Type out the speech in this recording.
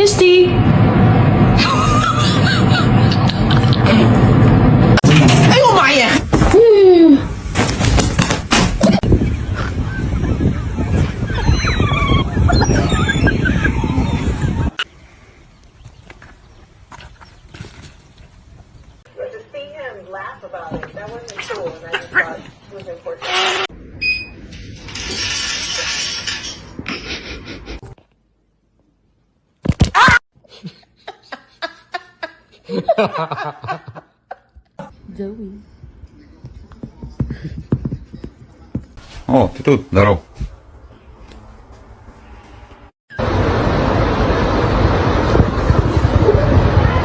Misty! Ay, umaya! But to see him laugh about it, that wasn't cool, and I just thought it was important. Joey. О, ты тут, здоров.